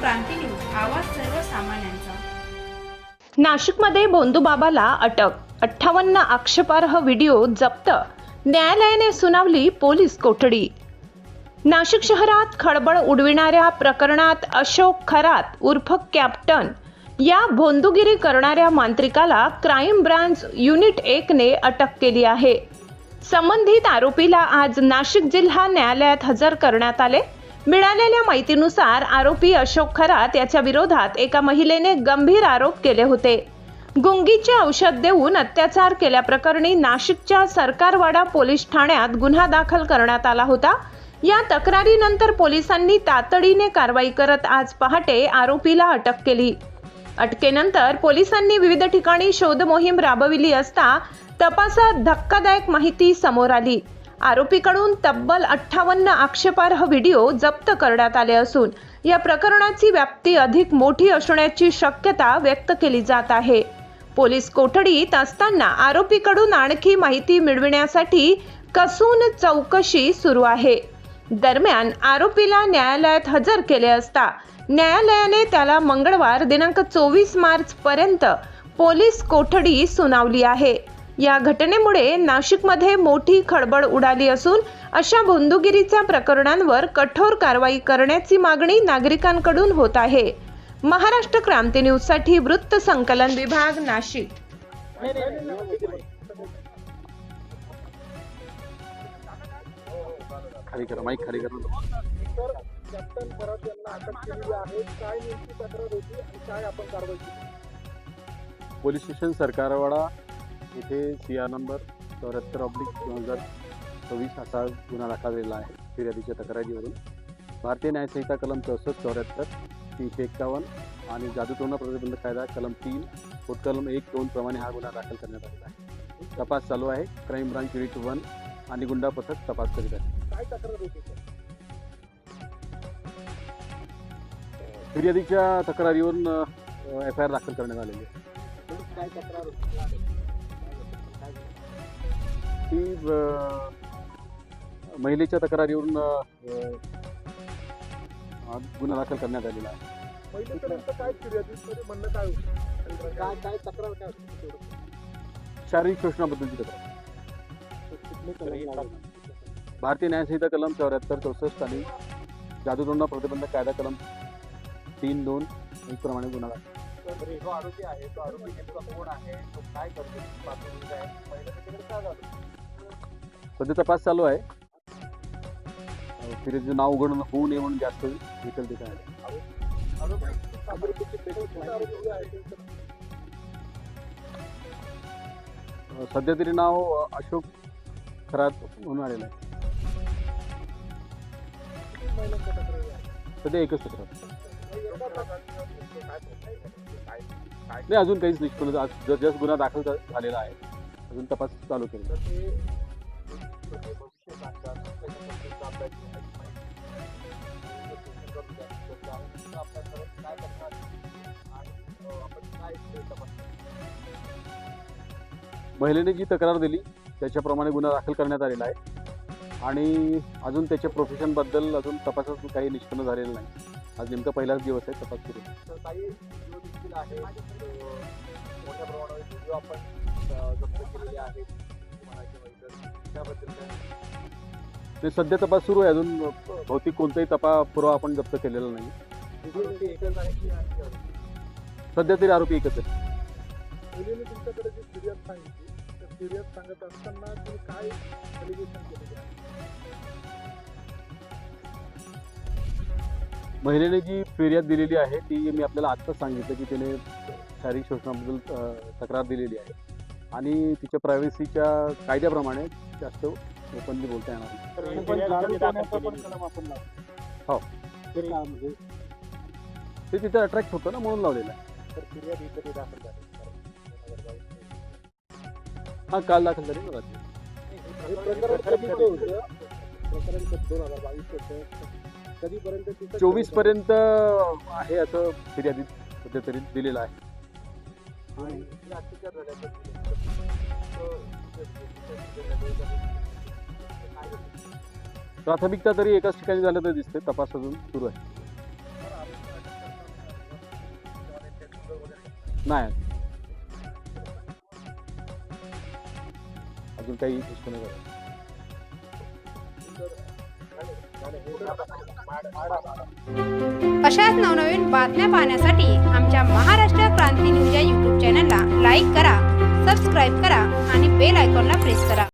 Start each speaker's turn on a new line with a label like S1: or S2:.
S1: क्रांती news, आवाज सर्वसामान्यांचा।
S2: नाशिकमध्ये भोंदूबाबाला अटक, 58 आक्षेपार्ह व्हिडिओ जप्त, न्यायालयाने सुनावली पोलीस कोठडी। नाशिक शहरात खळबळ उडविणाऱ्या प्रकरणात अशोक खरात उर्फ कॅप्टन या भोंदूगिरी करणाऱ्या मांत्रिकाला क्राईम ब्रांच युनिट 1 ने अटक केली आहे। संबंधित आरोपीला आज नाशिक जिल्हा न्यायालयात हजर करण्यात आले। मिळालेल्या माहितीनुसार आरोपी अशोक खरात याच्या विरोधात एका महिलेने गंभीर आरोप केले होते। गुंगीचे औषध देऊन अत्याचार केल्याप्रकरणी नाशिकच्या सरकारवाडा पोलीस ठाण्यात गुन्हा दाखल करण्यात आला होता। या तक्रारीनंतर पोलिसांनी तातडीने कारवाई करत आज पहाटे आरोपीला अटक केली। अटकेनंतर पोलिसांनी विविध ठिकाणी शोध मोहीम राबविली असता तपासात धक्कादायक माहिती समोर आली। आरोपीकडून तब्बल 58 आक्षेपार्ह व्हिडिओ जप्त करण्यात आले असून या प्रकरणाची व्याप्ती अधिक मोठी असण्याची शक्यता व्यक्त केली जात आहे। पोलीस कोठडीत असताना आरोपीकडून आणखी माहिती मिळविण्यासाठी कसून चौकशी सुरू आहे। दरम्यान आरोपीला न्यायालयात हजर केले असता न्यायालयाने त्याला मंगळवार दिनांक 24 मार्च पर्यंत पोलीस कोठडी सुनावली आहे। या घटनेमुळे नाशिकमध्ये मोठी खळबळ उडाली असून अशा भोंदूगिरीच्या प्रकरणांवर कठोर कारवाई करण्याची मागणी नागरिकांकडून होत आहे। महाराष्ट्र क्रांती न्यूज साठी वृत्त संकलन विभाग, नाशिक।
S3: पोलीस स्टेशन सरकारवाडा इथे CR नंबर 74/2024 असा गुन्हा दाखल झालेला आहे। फिर्यादीच्या तक्रारीवरून भारतीय न्यायसंहिता कलम 64, 74, 351 आणि जादूटोणा प्रतिबंध कायदा कलम 3 कलम 1, 2 प्रमाणे हा गुन्हा दाखल करण्यात आलेला आहे। तपास चालू आहे। क्राईम ब्रांच युनिट 1 आणि गुंडा पथक तपास करीत आहे। काय तक्रार होती? फिर्यादीच्या तक्रारीवरून FIR दाखल करण्यात आलेली आहे। काय तक्रार होती? ती महिलेच्या तक्रारीवरून गुन्हा दाखल करण्यात आलेला आहे। शारीरिक शोषणाबद्दलची तक्रार। भारतीय न्यायसंहिता कलम 74, 64 आणि जादूटोणा प्रतिबंध कायदा कलम 3, 2 प्रमाणे गुन्हा दाखल। जो आरोपी आहे तो आरोपी नेमका कोण आहे, तो काय करतो, सध्या तपास चालू आहे। फिर्यादीचं नाव उघड होऊ नये म्हणून जास्त डिटेल देत आहे। सध्या तरी नाव अशोक खरात म्हणून आलेलं आहे। सध्या एकच तक्रार नाही, अजून काहीच निष्पन्न। जस्ट गुन्हा दाखल झालेला आहे, अजून तपास चालू केला। महिलेने जी तक्रार दिली त्याच्याप्रमाणे गुन्हा दाखल करण्यात आलेला आहे आणि अजून त्याच्या प्रोफेशन बद्दल अजून तपासात काही निष्पन्न झालेलं नाही। आज नेमका पहिलाच दिवस आहे तपास सुरू। सध्या तपास सुरू आहे, अजून भौतिक कोणताही पुरावा आपण जप्त केलेला नाही। सध्या तरी आरोपी एकच आहे। महिलेने जी फिर्याद दिलेली आहे ती मी आपल्याला आत्ताच सांगितलं की तिने शारीरिक शोषणाबद्दल तक्रार दिलेली आहे आणि तिच्या प्रायव्हसीच्या कायद्याप्रमाणे जास्त ओपनली बोलता येणार हो, ते तिथे अट्रॅक्ट होतं ना म्हणून लावलेलं आहे। हा, काल दाखल झाली ना रात्री। 24 पर्यंत आहे असं फिर्यादीत सध्या तरी दिलेलं आहे। प्राथमिकता तरी एकाच ठिकाणी झालं तर दिसते, तपास अजून सुरू आहे। नाही अजून काही गोष्ट नाही झाली.
S1: अशाच नवनवीन बातम्या पाहण्यासाठी आमच्या महाराष्ट्र क्रांती न्यूज या यूट्यूब चॅनलला लाईक करा, सबस्क्राईब करा आणि बेल आयकॉनला प्रेस करा.